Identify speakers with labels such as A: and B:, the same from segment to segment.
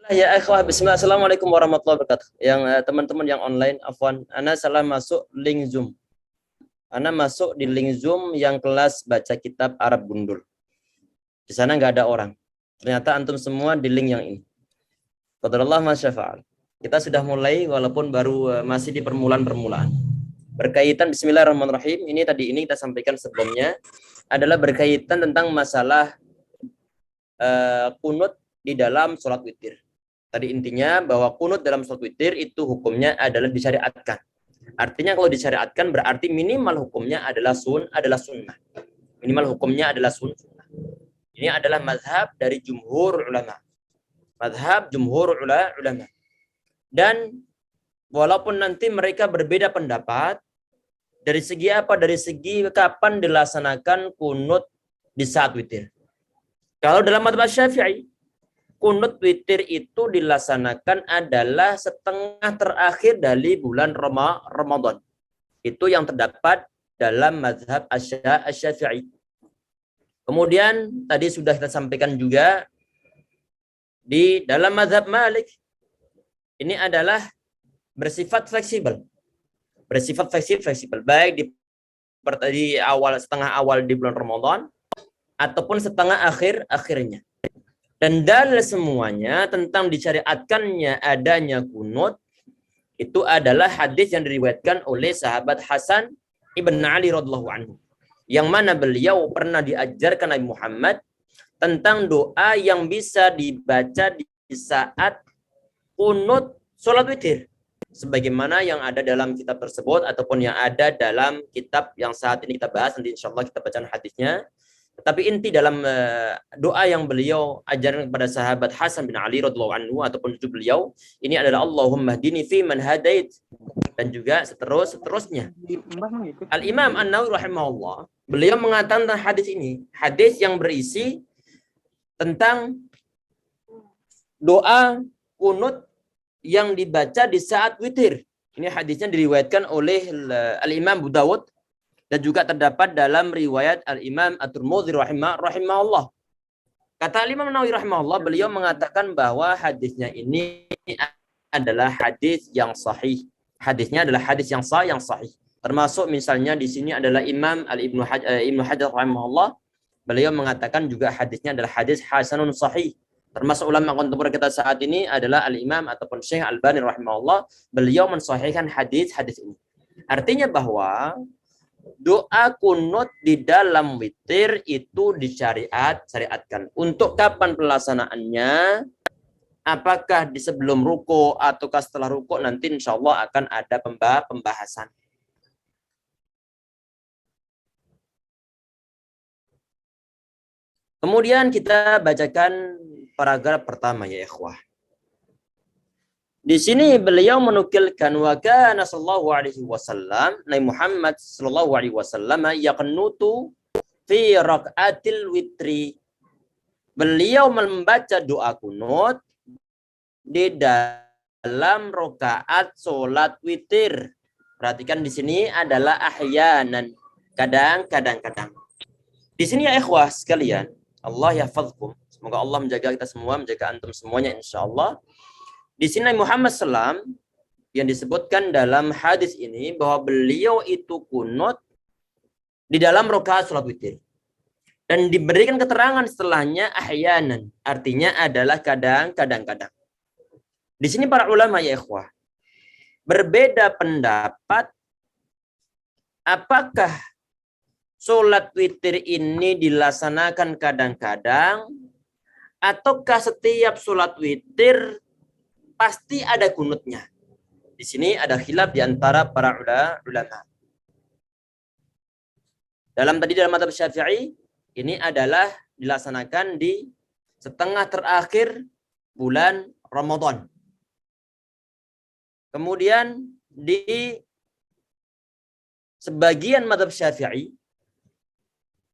A: Ya ikhwah, bismillah, assalamualaikum warahmatullahi wabarakatuh. Yang teman-teman yang online, afwan, ana salah masuk link Zoom. Ana masuk di link Zoom yang kelas baca kitab Arab Gundul. Di sana nggak ada orang. Ternyata antum semua di link yang ini. Qadarullah ma syafa'al. Kita sudah mulai walaupun baru masih di permulaan-permulaan. Berkaitan bismillahirrahmanirrahim, ini kita sampaikan sebelumnya adalah berkaitan tentang masalah kunut di dalam sholat witir. Tadi intinya bahwa kunut dalam sholat witir itu hukumnya adalah disyariatkan. Artinya kalau disyariatkan berarti minimal hukumnya adalah sunnah. Minimal hukumnya adalah sunnah. Ini adalah mazhab dari jumhur ulama. Mazhab jumhur ulama. Dan walaupun nanti mereka berbeda pendapat dari segi apa? Dari segi kapan dilaksanakan kunut di saat witir. Kalau dalam mazhab Syafi'i, kunut witir itu dilaksanakan adalah setengah terakhir dari bulan Ramadan. Itu yang terdapat dalam mazhab Asy-Syafi'i. Kemudian tadi sudah kita sampaikan juga di dalam mazhab Malik ini adalah bersifat fleksibel. Bersifat fleksibel baik di awal setengah awal di bulan Ramadan ataupun setengah akhirnya. Dan dalil semuanya tentang disyariatkannya adanya kunut itu adalah hadis yang diriwayatkan oleh sahabat Hasan ibn Ali radhiyallahu anhu, yang mana beliau pernah diajarkan Nabi Muhammad tentang doa yang bisa dibaca di saat kunut sholat witir, sebagaimana yang ada dalam kitab tersebut ataupun yang ada dalam kitab yang saat ini kita bahas. Nanti insyaallah kita baca hadisnya. Tapi inti dalam doa yang beliau ajarkan kepada sahabat Hasan bin Ali radhiyallahu anhu ataupun cucu beliau ini adalah Allahumma hdini fi man hadait, dan juga seterusnya. Al-Imam An-Nawawi rahimahullah beliau mengatakan tentang hadis ini, hadis yang berisi tentang doa kunut yang dibaca di saat witir. Ini hadisnya diriwayatkan oleh Al-Imam Abu Dawud dan juga terdapat dalam riwayat Al-Imam At-Tirmidzi rahimahullah. Kata Al-Imam Nawawi rahimahullah, beliau mengatakan bahwa hadisnya ini adalah hadis yang sahih. Hadisnya adalah hadis yang sahih. Termasuk misalnya di sini adalah Imam Ibnu Hajar rahimahullah, beliau mengatakan juga hadisnya adalah hadis hasanun sahih. Termasuk ulama kontemporer kita saat ini adalah Al-Imam ataupun Syekh Al-Albani rahimahullah, beliau mensahihkan hadis ini. Artinya bahwa doa kunut di dalam witir itu disyariatkan. Untuk kapan pelaksanaannya? Apakah di sebelum ruku ataukah setelah ruku? Nanti insya Allah akan ada pembahasan. Kemudian kita bacakan paragraf pertama ya ikhwah. Di sini beliau menukilkan wa kana sallallahu alaihi wasallam, Nabi Muhammad sallallahu alaihi wasallam yaqnutu fi raqatil witri. Beliau membaca doa kunut di dalam rakaat salat witir. Perhatikan di sini adalah ahyanan, kadang-kadang. Di sini ya ikhwah sekalian, Allah yahfazkum. Semoga Allah menjaga kita semua, menjaga antum semuanya insyaallah. Di sini Muhammad SAW yang disebutkan dalam hadis ini bahwa beliau itu kunut di dalam rakaat salat witir. Dan diberikan keterangan setelahnya ahyanan, artinya adalah kadang-kadang. Di sini para ulama ya ikhwah berbeda pendapat apakah salat witir ini dilaksanakan kadang-kadang ataukah setiap salat witir pasti ada kunutnya. Di sini ada khilaf di antara para ulama. Dalam mazhab Syafi'i ini adalah dilaksanakan di setengah terakhir bulan Ramadan. Kemudian di sebagian mazhab Syafi'i,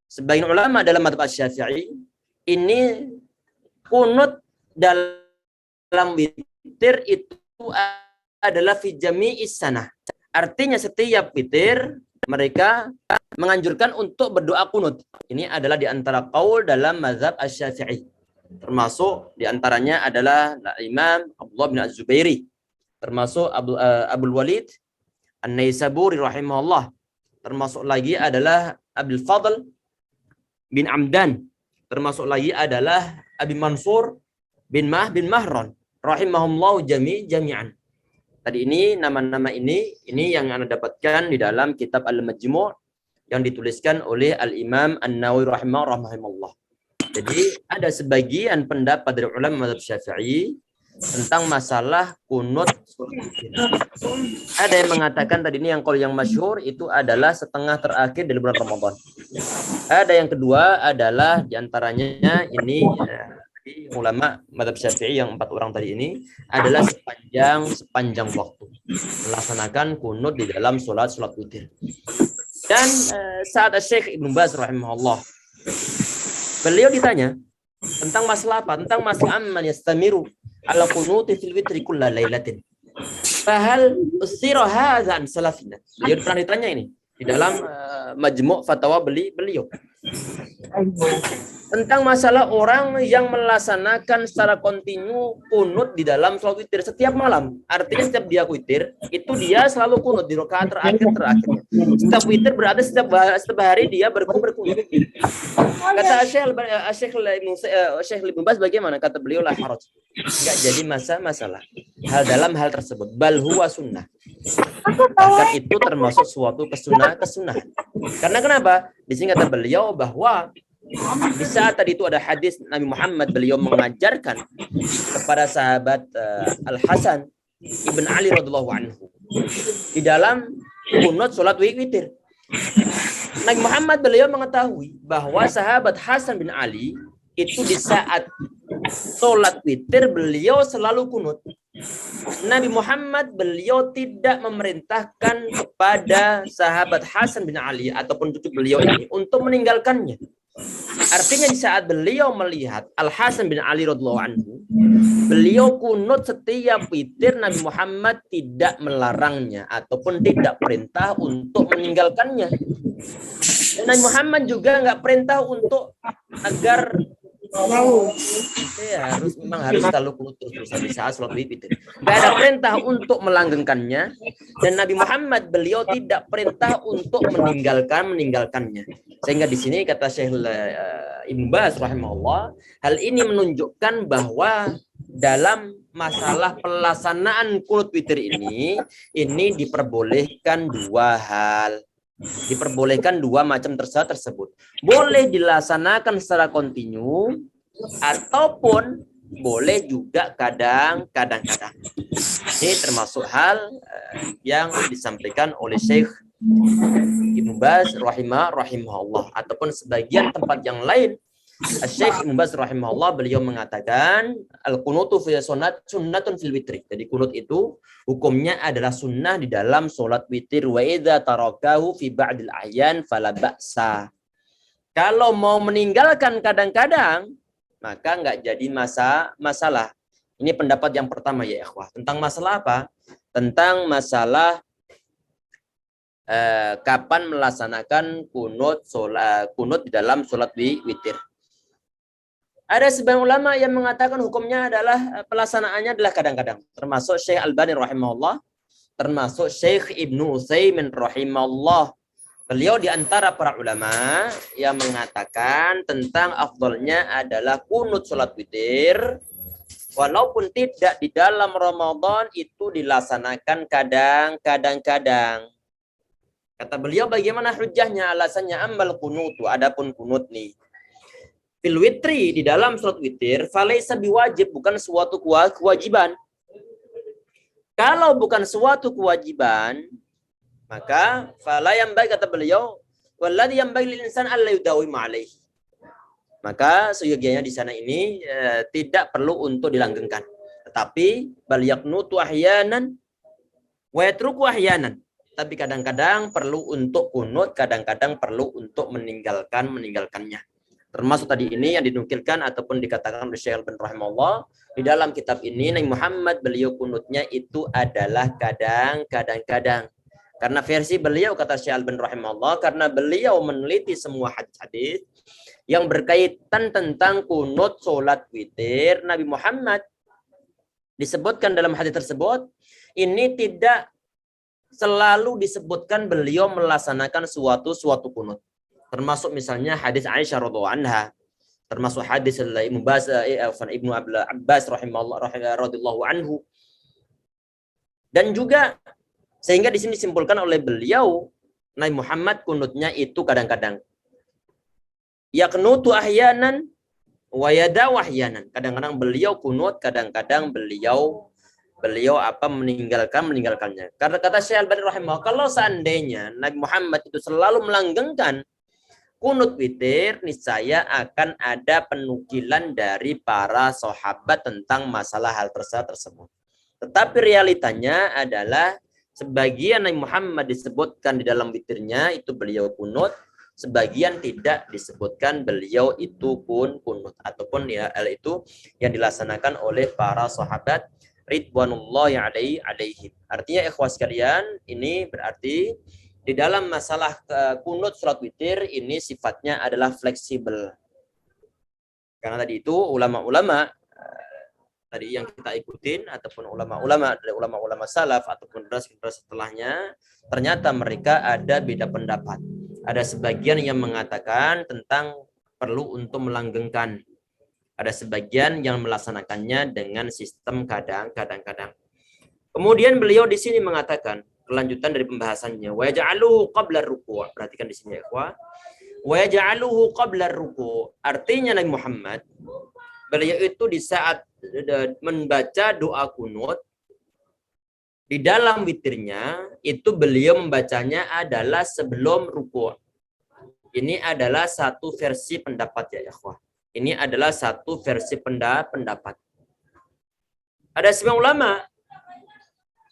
A: sebagian ulama dalam mazhab Syafi'i ini kunut dalam witir itu adalah fi jami'is sanah. Artinya setiap witir mereka menganjurkan untuk berdoa kunut. Ini adalah di antara qaul dalam mazhab Asy-Syafi'i. Termasuk diantaranya adalah Imam Abdullah bin Az-Zubairi, termasuk Abdul Walid An-Naisaburi rahimahullah, termasuk lagi adalah Abdul Fadl bin Amdan, termasuk lagi adalah Abi Mansur bin Mahron rahimahullah jami'an. Tadi ini nama-nama ini yang Anda dapatkan di dalam kitab Al-Majmu' yang dituliskan oleh Al-Imam An-Nawawi rahimahullah. Jadi ada sebagian pendapat dari ulama mazhab Syafi'i tentang masalah kunut. Ada yang mengatakan tadi ini yang qaul yang masyhur itu adalah setengah terakhir dari bulan Ramadan. Ada yang kedua adalah diantaranya ini ulama mazhab Syafi'i yang 4 orang tadi ini adalah sepanjang waktu melaksanakan kunut di dalam sholat witir. Dan saat Syekh Ibnu Baz rahimahullah, beliau ditanya tentang masalah apa? Tentang masalah amman yastamiru ala qunuti fil witri kulla lailatin. Fahal usira hadza an salafina. Beliau pernah ditanya ini di dalam majmu' fatwa beliau tentang masalah orang yang melaksanakan secara kontinu kunut di dalam sholat witir setiap malam. Artinya setiap dia witir, itu dia selalu kunut di rakaat terakhirnya. Setiap witir berarti setiap hari dia berkunut. Kata Syekh Ibnu Baz bagaimana? Kata beliau la haraj. Enggak jadi masalah hal dalam hal tersebut. Bal huwa sunnah. Bahkan itu termasuk suatu kesunahan. Karena kenapa? Di sini kata beliau bahwa di saat tadi itu ada hadis Nabi Muhammad, beliau mengajarkan kepada sahabat Al-Hasan Ibn Ali radhiyallahu anhu di dalam kunut sholat witir. Nabi Muhammad beliau mengetahui bahwa sahabat Hasan bin Ali itu di saat sholat witir beliau selalu kunut. Nabi Muhammad beliau tidak memerintahkan kepada sahabat Hasan bin Ali ataupun cucu beliau ini untuk meninggalkannya. Artinya di saat beliau melihat Al-Hasan bin Ali radhiyallahu anhu, beliau kunut setiap witir, Nabi Muhammad tidak melarangnya ataupun tidak perintah untuk meninggalkannya. Dan Nabi Muhammad juga nggak perintah untuk agar memang harus selalu kunut terus di saat sholat witir. Gak ada perintah untuk melanggengkannya, dan Nabi Muhammad beliau tidak perintah untuk meninggalkannya. Sehingga di sini kata Syekh Ibnu Baz rahimahullah, hal ini menunjukkan bahwa dalam masalah pelaksanaan kunut witir ini diperbolehkan dua hal. Diperbolehkan dua macam tersebut. Boleh dilaksanakan secara kontinu ataupun boleh juga kadang-kadang. Ini termasuk hal yang disampaikan oleh Syekh Ibnu Baz rahimahullah ataupun sebagian tempat yang lain. Syekh Ibnu Baz rahimahullah beliau mengatakan al-qunutu fi sunnatun fil witri. Jadi kunut itu hukumnya adalah sunnah di dalam sholat witir. Wa idza tarakahu fi ba'dil ahyan fala ba'sa. Kalau mau meninggalkan kadang-kadang maka enggak jadi masalah. Ini pendapat yang pertama ya ikhwah. Tentang masalah apa? Tentang masalah kapan melaksanakan kunut di dalam sholat witir. Ada sebagian ulama yang mengatakan hukumnya adalah pelaksanaannya adalah kadang-kadang. Termasuk Syekh Albani rahimahullah, termasuk Syekh Ibnu Utsaimin rahimahullah. Beliau di antara para ulama yang mengatakan tentang afdalnya adalah kunut sholat witir. Walaupun tidak di dalam Ramadan itu dilaksanakan kadang-kadang. Kata beliau bagaimana hujahnya, alasannya amal kunutu, adapun kunut nih. Fil witri di dalam sholat witir, falaisa biwajib, bukan suatu kewajiban. Kalau bukan suatu kewajiban, maka fala yang baik kata beliau, walladzi yang baik lil insan alla yudawim alaih. Maka seyogianya di sana ini tidak perlu untuk dilanggengkan. Tetapi bal yaqnutu ahyanan wa yatruku ahyanan. Tapi kadang-kadang perlu untuk kunut, kadang-kadang perlu untuk meninggalkannya. Termasuk tadi ini yang dinukilkan ataupun dikatakan oleh Syekh Al-Albani rahimahullah, di dalam kitab ini Nabi Muhammad beliau kunutnya itu adalah kadang-kadang. Karena versi beliau kata Syekh Al-Albani rahimahullah, karena beliau meneliti semua hadis yang berkaitan tentang kunut sholat witir Nabi Muhammad. Disebutkan dalam hadis tersebut, ini tidak selalu disebutkan beliau melaksanakan suatu kunut. Termasuk misalnya hadis Aisyah radhiallahu anha, termasuk hadis Ibnu Abbas radhiyallahu anhu. Dan juga sehingga di sini disimpulkan oleh beliau Nabi Muhammad kunutnya itu kadang-kadang yaqnutu ahyanan wa yada'u ahyanan. Kadang-kadang beliau kunut, kadang-kadang beliau meninggalkannya. Karena kata Syekh Al-Albani rahimahullah, kalau seandainya Nabi Muhammad itu selalu melanggengkan kunut witir, niscaya akan ada penukilan dari para sahabat tentang masalah hal tersebut. Tetapi realitanya adalah sebagian Nabi Muhammad disebutkan di dalam witirnya itu beliau kunut, sebagian tidak disebutkan beliau itu pun kunut, ataupun ya itu yang dilaksanakan oleh para sahabat ridwanullahi alaihim. Artinya ikhwas sekalian, ini berarti di dalam masalah kunut salat witir ini sifatnya adalah fleksibel. Karena tadi itu ulama-ulama tadi yang kita ikutin ataupun ulama-ulama dari ulama-ulama salaf ataupun generasi setelahnya, ternyata mereka ada beda pendapat. Ada sebagian yang mengatakan tentang perlu untuk melanggengkan. Ada sebagian yang melaksanakannya dengan sistem kadang-kadang. Kemudian beliau di sini mengatakan kelanjutan dari pembahasannya, wa yaj'aluhu qabla ruku'. Perhatikan di sini ya, ikhwah. Wa yaj'aluhu qabla ruku'. Artinya Nabi Muhammad beliau itu di saat membaca doa kunut di dalam witirnya itu beliau membacanya adalah sebelum ruku'. Ini adalah satu versi pendapat ya ikhwah. Ini adalah satu versi pendapat. Ada sebagian ulama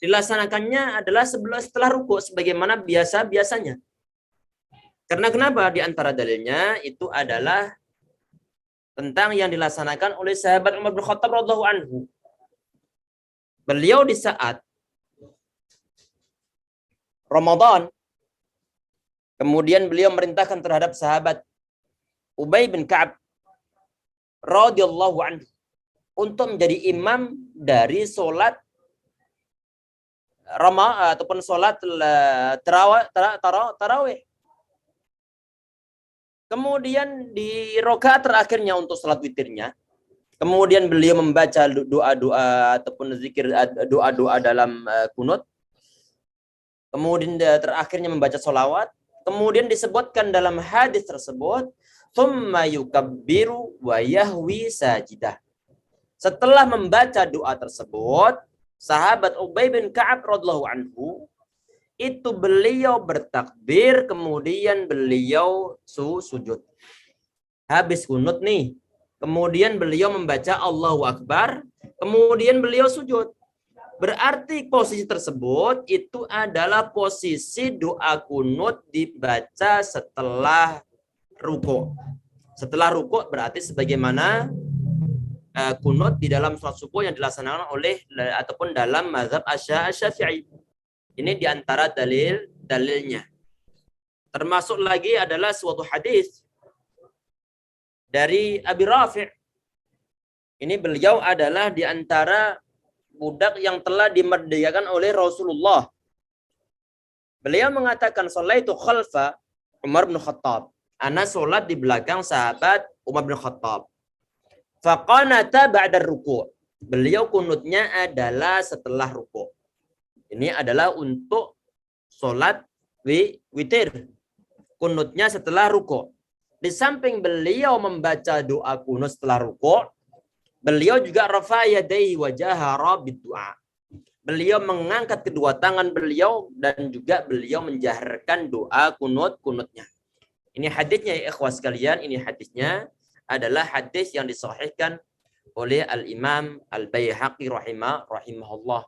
A: dilaksanakannya adalah setelah ruku' sebagaimana biasanya. Karena kenapa? Di antara dalilnya itu adalah tentang yang dilaksanakan oleh sahabat Umar bin Khattab radhiyallahu anhu. Beliau di saat Ramadan, kemudian beliau merintahkan terhadap sahabat Ubay bin Ka'ab radhiyallahu anhu untuk menjadi imam dari sholat ataupun sholat tarawih. Kemudian di rakaat terakhirnya untuk salat witirnya, kemudian beliau membaca doa-doa ataupun zikir doa-doa dalam kunut. Kemudian terakhirnya membaca sholawat. Kemudian disebutkan dalam hadis tersebut, "Tsumma yukabbiru wa yahwi sajidah." Setelah membaca doa tersebut, sahabat Ubay bin Ka'ab radhiyallahu anhu itu beliau bertakbir, kemudian beliau sujud. Habis kunut nih. Kemudian beliau membaca Allahu Akbar, kemudian beliau sujud. Berarti posisi tersebut itu adalah posisi doa kunut dibaca setelah ruku'. Setelah ruku' berarti sebagaimana kunut di dalam salat subuh yang dilaksanakan oleh ataupun dalam mazhab Asy-Syafi'i. Ini diantara dalilnya. Termasuk lagi adalah suatu hadis dari Abi Rafi'. Ini beliau adalah diantara budak yang telah dimerdekakan oleh Rasulullah. Beliau mengatakan, "Sholaitu khalfa Umar bin Khattab." Ana sholat di belakang sahabat Umar bin Khattab. Faqanata ba'da ruku'. Beliau kunutnya adalah setelah ruku'. Ini adalah untuk sholat witir. Kunutnya setelah ruku'. Di samping beliau membaca doa kunut setelah ruku', beliau juga rafa yadayhi wa jahara bid-du'a. Beliau mengangkat kedua tangan beliau dan juga beliau menjaharkan doa kunutnya. Ini hadisnya ya ikhwas sekalian, ini hadisnya adalah hadis yang disahihkan oleh Al-Imam Al-Baihaqi rahimahullah.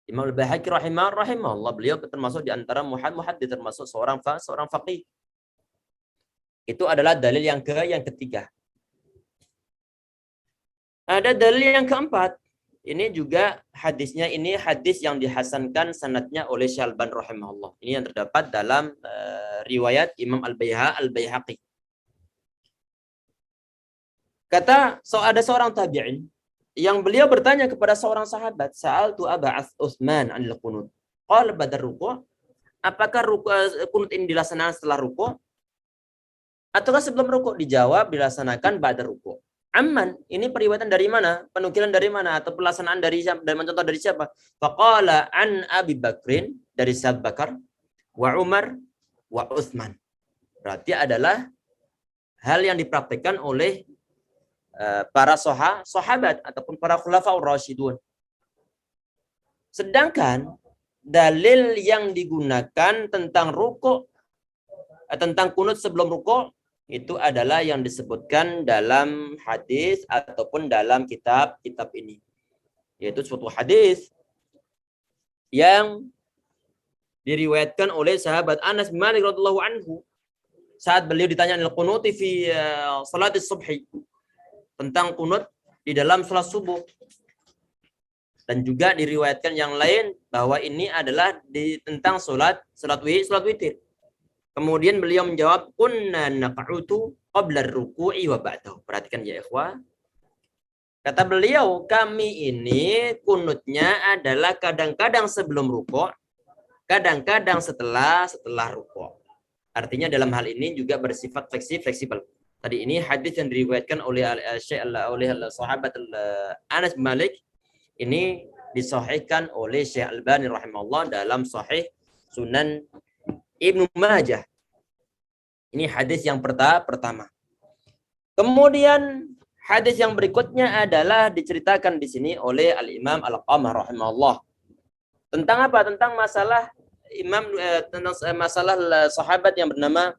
A: Imam Al-Baihaqi rahimahullah, beliau termasuk di antara muhaddits, termasuk seorang faqih. Itu adalah dalil yang ketiga. Ada dalil yang keempat. Ini juga hadisnya, ini hadis yang dihasankan sanadnya oleh Syalban rahimahullah. Ini yang terdapat dalam riwayat Imam Al-Baihaqi. Ada seorang tabi'in yang beliau bertanya kepada seorang sahabat, sa'altu Aba Utsman 'anil qunut. Qala badar ruku', apakah kunut ini dilaksanakan setelah ruku' ataukah sebelum ruku'? Dijawab dilaksanakan ba'da ruku'. Amman, ini periwayatan dari mana? Penukilan dari mana? Atau pelaksanaan dari siapa? Dan mencontoh dari siapa? Faqala an Abi Bakrin, dari Abu Bakar, wa Umar, wa Utsman. Berarti adalah hal yang dipraktikkan oleh para sahabat ataupun para khulafaur rasyidun. Sedangkan dalil yang digunakan tentang ruku', tentang kunut sebelum ruku' itu adalah yang disebutkan dalam hadis ataupun dalam kitab-kitab ini. Yaitu suatu hadis yang diriwayatkan oleh sahabat Anas bin Malik radhiyallahu anhu saat beliau ditanya al-qunuti fi salat subhi, tentang kunut di dalam salat subuh. Dan juga diriwayatkan yang lain bahwa ini adalah tentang salat witir. Kemudian beliau menjawab, kunna naq'utu qabla ar-ruku'i wa ba'dahu. Perhatikan ya ikhwah. Kata beliau, kami ini kunutnya adalah kadang-kadang sebelum ruku', kadang-kadang setelah ruku'. Artinya dalam hal ini juga bersifat fleksibel. Tadi ini hadis yang diriwayatkan oleh sahabat Anas bin Malik, ini disahihkan oleh Syekh Albani rahimahullah dalam Sahih Sunan Ibnu Majah. Ini hadis yang pertama. Kemudian hadis yang berikutnya adalah diceritakan di sini oleh Al-Imam Al-Qamah rahimahullah. Tentang apa? Tentang masalah tentang masalah sahabat yang bernama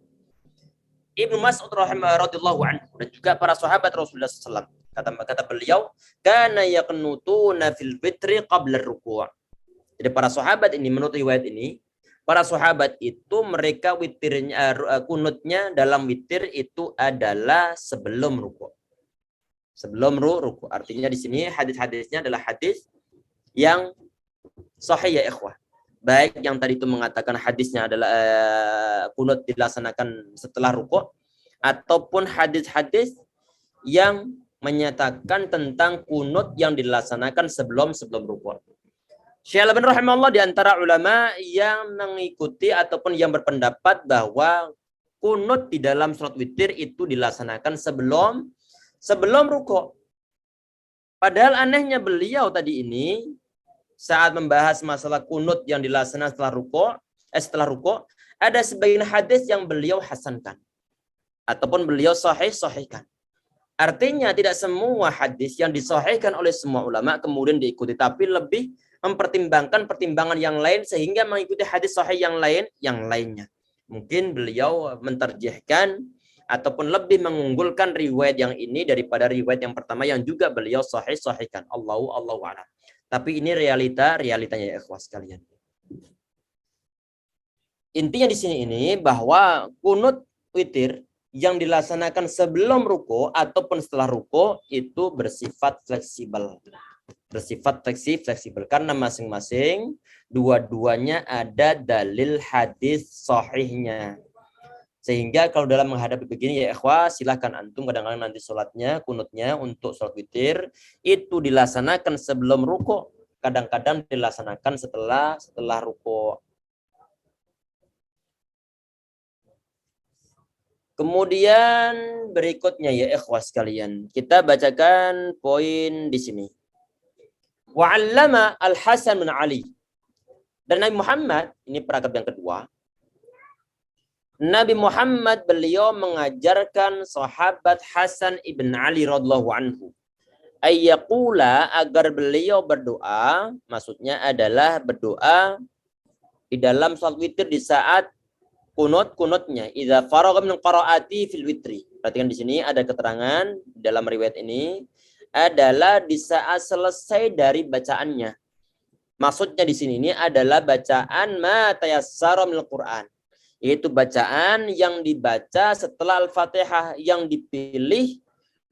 A: Ibnu Mas'ud radhiyallahu anhu dan juga para sahabat Rasulullah SAW. Kata beliau, kana yaqnutuna fil fitri qabla ar-ruku'. Jadi para sahabat ini, menurut riwayat ini, para sahabat itu mereka witirnya, kunutnya dalam witir itu adalah sebelum ruku'. Sebelum ruku'. Artinya di sini hadis-hadisnya adalah hadis yang sahih ya ikhwah. Baik yang tadi itu mengatakan hadisnya adalah kunut dilaksanakan setelah ruku', ataupun hadis-hadis yang menyatakan tentang kunut yang dilaksanakan sebelum ruku'. Syekh Al-Albani rahimahullah di antara ulama yang mengikuti ataupun yang berpendapat bahwa kunut di dalam salat witir itu dilaksanakan sebelum ruku'. Padahal anehnya beliau tadi ini saat membahas masalah kunut yang dilaksanakan setelah ruku', ada sebagian hadis yang beliau hasankan ataupun beliau sahihkan. Artinya tidak semua hadis yang disahihkan oleh semua ulama kemudian diikuti, tapi lebih mempertimbangkan pertimbangan yang lain sehingga mengikuti hadis sahih yang lainnya. Mungkin beliau menterjihkan ataupun lebih mengunggulkan riwayat yang ini daripada riwayat yang pertama yang juga beliau sahihkan. Allahu a'lam. Tapi ini realitanya ya ikhwas sekalian. Intinya di sini ini bahwa kunut witir yang dilaksanakan sebelum ruku ataupun setelah ruku itu bersifat fleksibel. Karena masing-masing dua-duanya ada dalil hadis sahihnya. Sehingga kalau dalam menghadapi begini ya ikhwah, silahkan antum kadang-kadang nanti sholatnya, kunutnya untuk sholat witir itu dilaksanakan sebelum ruku, kadang-kadang dilaksanakan setelah ruku. Kemudian berikutnya ya ikhwah sekalian, kita bacakan poin di sini. Wa'allama Al-Hasan bin Ali. Dan Nabi Muhammad, ini perangkat yang kedua. Nabi Muhammad beliau mengajarkan sahabat Hasan ibn Ali radhiyallahu anhu ayyaqula, agar beliau berdoa, maksudnya adalah berdoa di dalam salat witir di saat kunutnya idza faragha min qiraati fil witri. Perhatikan di sini ada keterangan dalam riwayat ini adalah di saat selesai dari bacaannya. Maksudnya di sini ini adalah bacaan ma tayassara minal Qur'an. Yaitu bacaan yang dibaca setelah Al-Fatihah yang dipilih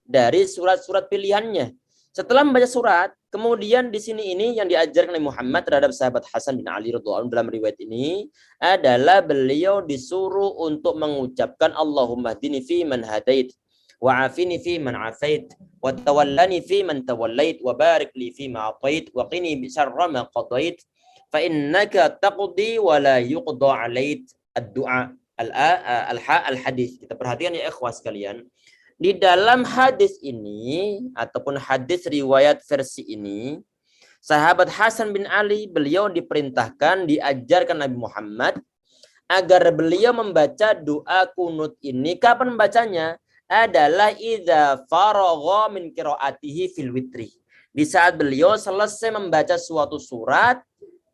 A: dari surat-surat pilihannya. Setelah membaca surat, kemudian di sini ini yang diajarkan oleh Muhammad terhadap sahabat Hasan bin Ali radhiyallahu anhu dalam riwayat ini adalah beliau disuruh untuk mengucapkan Allahumma hdini fi man hadait وعافني فيمن عافيت وتولني فيمن توليت وبارك لي فيما أعطيت وقني شر ما قضيت فإنك تقضي ولا يقضى عليك الدعاء al-hadis. Kita perhatikan ya ikhwah sekalian. Di dalam hadis ini ataupun hadis riwayat versi ini, sahabat Hasan bin Ali beliau diperintahkan, diajarkan Nabi Muhammad agar beliau membaca doa kunut ini. Kapan membacanya? Adalah idza faragha min qiraatihi fil witri. Di saat beliau selesai membaca suatu surat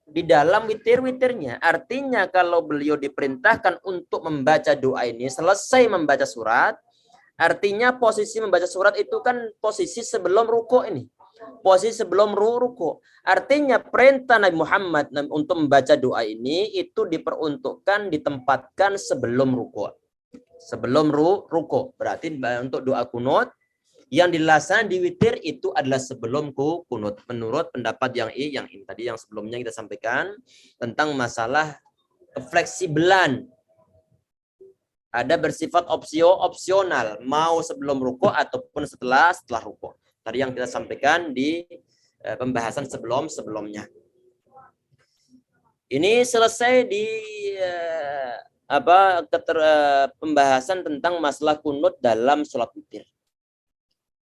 A: di dalam witir-witirnya. Artinya kalau beliau diperintahkan untuk membaca doa ini selesai membaca surat, artinya posisi membaca surat itu kan posisi sebelum ruku ini. Posisi sebelum ruku. Artinya perintah Nabi Muhammad untuk membaca doa ini itu diperuntukkan, ditempatkan sebelum ruku. Sebelum ruku. Berarti untuk doa kunut yang dilaksanakan di witir itu adalah sebelum kunut. Menurut pendapat yang ini tadi yang sebelumnya kita sampaikan tentang masalah kefleksibelan. Ada bersifat opsional, mau sebelum ruku ataupun setelah ruku. Tadi yang kita sampaikan di pembahasan sebelumnya. Ini selesai di pembahasan tentang masalah kunut dalam sholat witir.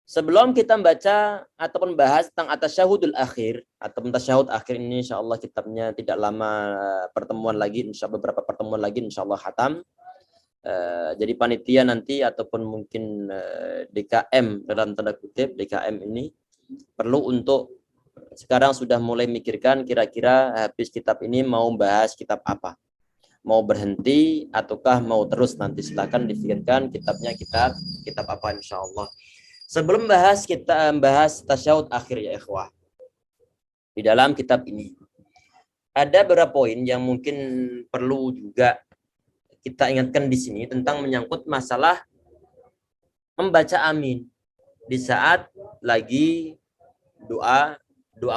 A: Sebelum kita membaca ataupun bahas tentang at-tasyahudul akhir atau tasyahud akhir ini, insyaallah kitabnya tidak lama pertemuan lagi, beberapa pertemuan lagi insyaallah khatam. Jadi panitia nanti ataupun mungkin DKM dalam tanda kutip DKM ini perlu untuk sekarang sudah mulai mikirkan kira-kira habis kitab ini mau bahas kitab apa, mau berhenti ataukah mau terus, nanti silakan dipikirkan kitabnya kitab apa insyaallah. Sebelum kita bahas tasyahud akhir ya ikhwah, di dalam kitab ini ada beberapa poin yang mungkin perlu juga kita ingatkan di sini tentang menyangkut masalah membaca amin di saat lagi doa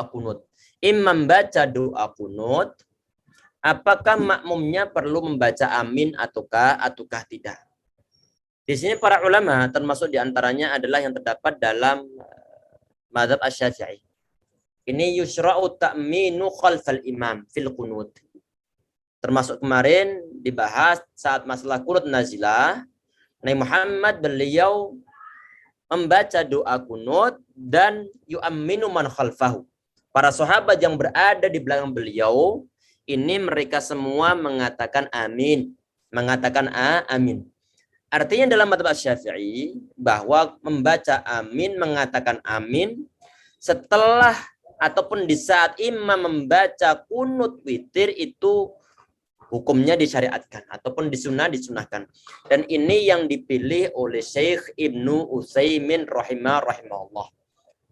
A: kunut. Imam baca doa kunut, apakah makmumnya perlu membaca amin ataukah tidak? Di sini para ulama termasuk diantaranya adalah yang terdapat dalam mazhab Asy-Syafi'i. Ini yusra'u ta'minu khalfal imam fil qunut. Termasuk kemarin dibahas saat masalah qunut nazilah, Nabi Muhammad beliau membaca doa kunut dan yu'amminu man khalfahu. Para sahabat yang berada di belakang beliau ini mereka semua mengatakan amin, amin. Artinya dalam mazhab Syafi'i bahwa membaca amin, mengatakan amin setelah ataupun di saat imam membaca kunut witir itu hukumnya disyariatkan ataupun disunahkan. Dan ini yang dipilih oleh Syekh Ibnu Utsaimin rahimahullah.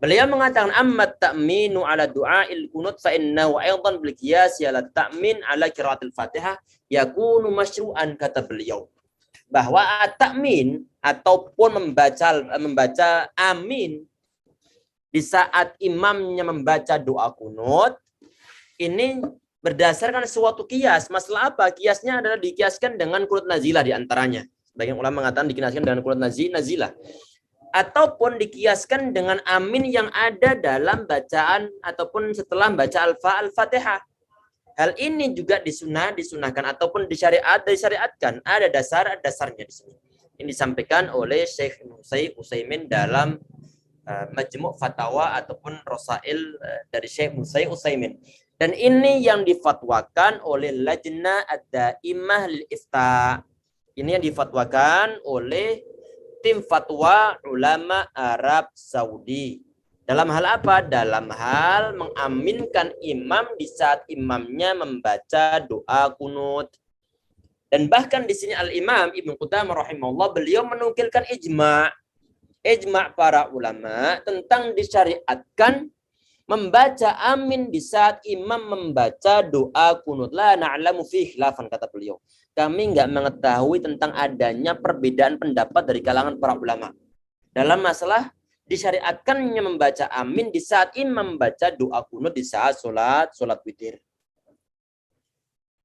A: Beliau mengatakan amma ta'minu ala du'ail kunut fa innahu aidan bil qiyas ala ta'min ala qiraatil Fatihah yakunu masyru'an, kata beliau. Bahwa at-ta'min ataupun membaca amin di saat imamnya membaca doa kunut ini berdasarkan suatu kias. Masalah apa? Kiasnya adalah dikiaskan dengan kunut nazilah diantaranya. Sebagian ulama mengatakan dikiaskan dengan kunut nazilah. Ataupun dikiaskan dengan amin yang ada dalam bacaan ataupun setelah baca al-Fatihah. Hal ini juga disunahkan ataupun disyariatkan. Ada dasarnya di sini. Ini disampaikan oleh Syekh Utsaimin dalam Majmu' Fatawa ataupun Rasail dari Syekh Utsaimin. Dan ini yang difatwakan oleh Lajna Ad-Daimah lil Ifta. Ini yang difatwakan oleh tim fatwa ulama Arab Saudi. Dalam hal apa? Dalam hal mengaminkan imam di saat imamnya membaca doa kunut. Dan bahkan di sini Al-Imam Ibnu Qudamah rahimahullah beliau menukilkan ijma' para ulama tentang disyariatkan membaca amin di saat imam membaca doa kunut. La na'lamu fi khilafan, kata beliau. Kami enggak mengetahui tentang adanya perbedaan pendapat dari kalangan para ulama dalam masalah disyariatkannya membaca amin di saat imam membaca doa kunut di saat sholat witir.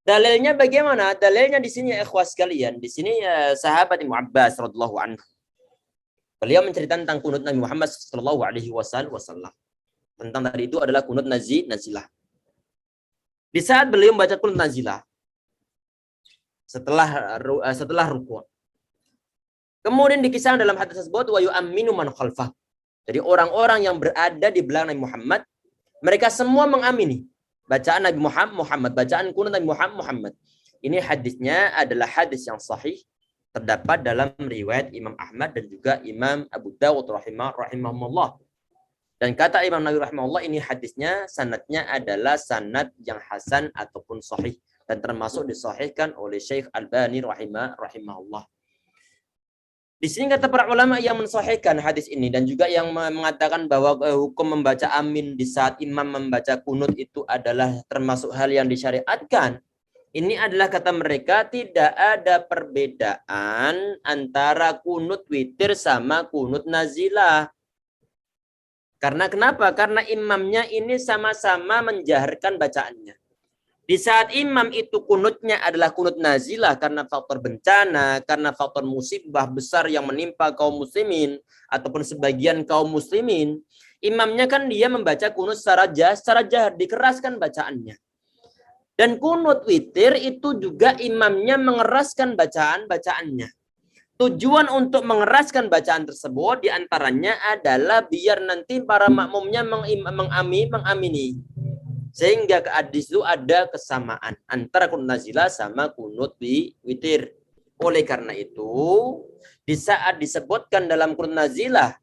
A: Dalilnya bagaimana? Dalilnya di sini ikhwas sekalian, di sini sahabat Ibnu Abbas radhiyallahu anhu. Beliau menceritakan tentang kunut Nabi Muhammad sallallahu alaihi wasallam. Tentang tadi itu adalah kunut nazilah. Di saat beliau membaca kunut nazilah setelah rukuk. Kemudian dikisahkan dalam hadis tersebut wa yu'minu man khalfah. Jadi orang-orang yang berada di belakang Nabi Muhammad, mereka semua mengamini bacaan Nabi Muhammad, bacaan kunut Nabi Muhammad. Ini hadisnya adalah hadis yang sahih, terdapat dalam riwayat Imam Ahmad dan juga Imam Abu Dawud rahimahumullah. Dan kata Imam Nawawi rahimahullah, ini hadisnya sanadnya adalah sanad yang hasan ataupun sahih dan termasuk disahihkan oleh Syekh Albani rahimahullah. Di sini kata para ulama yang mensahihkan hadis ini dan juga yang mengatakan bahwa hukum membaca amin di saat imam membaca kunut itu adalah termasuk hal yang disyariatkan. Ini adalah kata mereka tidak ada perbedaan antara kunut witir sama kunut nazilah. Karena kenapa? Karena imamnya ini sama-sama menjaharkan bacaannya. Di saat imam itu kunutnya adalah kunut nazilah karena faktor bencana, karena faktor musibah besar yang menimpa kaum muslimin ataupun sebagian kaum muslimin, imamnya kan dia membaca kunut secara jahar, dikeraskan bacaannya. Dan kunut witir itu juga imamnya mengeraskan bacaannya. Tujuan untuk mengeraskan bacaan tersebut diantaranya adalah biar nanti para makmumnya mengamini. Sehingga ke hadis itu ada kesamaan antara kunut nazilah sama kunut witir. Oleh karena itu, di saat disebutkan dalam kunut nazilah,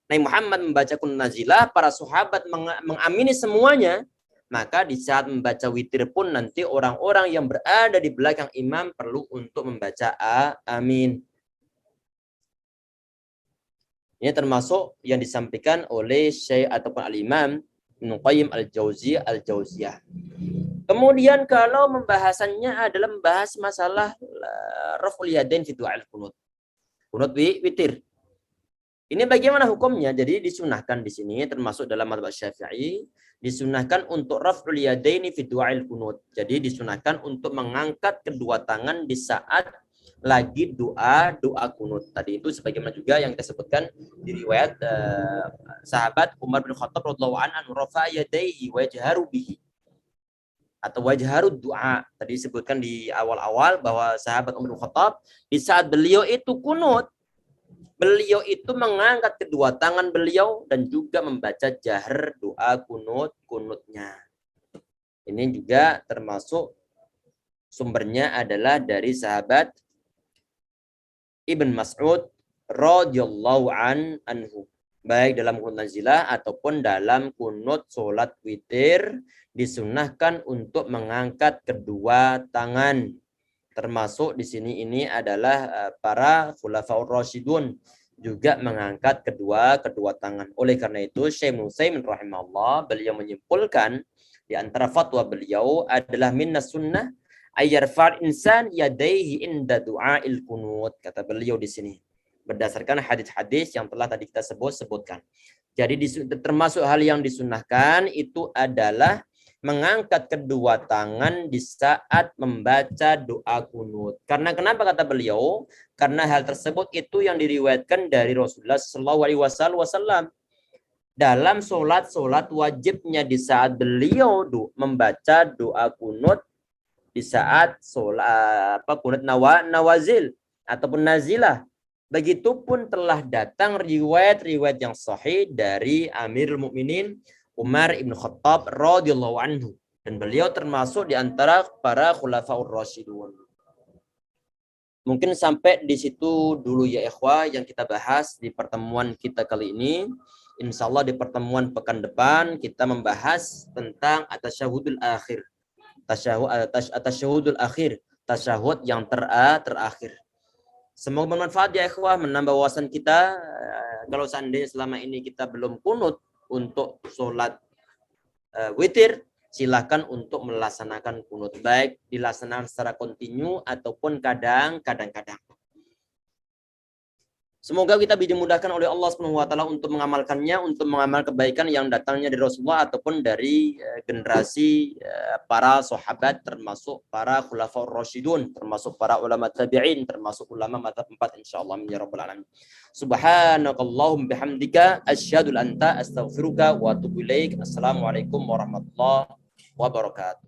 A: Nabi Muhammad membaca kunut nazilah, para sahabat mengamini semuanya, maka di saat membaca witir pun nanti orang-orang yang berada di belakang imam perlu untuk membaca amin. Ini termasuk yang disampaikan oleh Syekh ataupun al-Imam Ibnu Qayyim al-Jauziyah. Kemudian kalau pembahasannya adalah membahas masalah raf'ul yadain fi du'al kunut. Kunut witir. Ini bagaimana hukumnya? Jadi disunahkan di sini termasuk dalam mazhab Syafi'i, disunahkan untuk raf'ul yadaini fi du'al kunut. Jadi disunahkan untuk mengangkat kedua tangan di saat lagi doa kunut. Tadi itu sebagaimana juga yang kita sebutkan di riwayat sahabat Umar bin Khattab radhiyallahu anhu rafa'a yadayhi wa yajharu bihi atau wajharu doa. Tadi disebutkan di awal-awal bahwa sahabat Umar bin Khattab di saat beliau itu kunut, beliau itu mengangkat kedua tangan beliau dan juga membaca jahar doa kunutnya. Ini juga termasuk sumbernya adalah dari sahabat Ibn Mas'ud radhiyallahu anhu. Baik dalam kunut nazilah ataupun dalam kunut sholat witir disunahkan untuk mengangkat kedua tangan. Termasuk di sini ini adalah para khulafaur rasyidun juga mengangkat kedua tangan. Oleh karena itu Syekh Utsaimin rahimahullah beliau menyimpulkan di antara fatwa beliau adalah minnas sunnah ayyarfa'al insan yadayhi inda du'ail kunut, kata beliau di sini berdasarkan hadis-hadis yang telah tadi kita sebutkan. Jadi termasuk hal yang disunahkan itu adalah mengangkat kedua tangan di saat membaca doa kunut. Karena kenapa kata beliau? Karena hal tersebut itu yang diriwayatkan dari Rasulullah SAW dalam solat wajibnya di saat beliau membaca doa kunut di saat sholat kunut nawazil ataupun nazilah. Begitupun telah datang riwayat-riwayat yang sahih dari Amirul Mukminin Umar ibn Khattab radhiyallahu anhu, dan beliau termasuk di antara para khulafaur rasyidun. Mungkin sampai di situ dulu ya ikhwah yang kita bahas di pertemuan kita kali ini. Insyaallah di pertemuan pekan depan kita membahas tentang at-tasyahudul akhir. Tasyahudul akhir, tasyahud yang terakhir. Semoga bermanfaat ya ikhwah, menambah wawasan kita. Kalau seandainya selama ini kita belum kunut untuk sholat witir, silakan untuk melaksanakan kunut, baik dilaksanakan secara kontinu ataupun kadang-kadang. Semoga kita dimudahkan oleh Allah Subhanahu wa taala untuk mengamalkannya, untuk mengamal kebaikan yang datangnya dari Rasulullah ataupun dari generasi para sahabat, termasuk para khulafaur rasyidun, termasuk para ulama tabi'in, termasuk ulama mazhab 4 insyaallah ya rabbal alamin. Subhanakallahum bihamdika asyhadu an la ilaha illa anta astaghfiruka wa atubu ilaik. Assalamualaikum warahmatullahi wabarakatuh.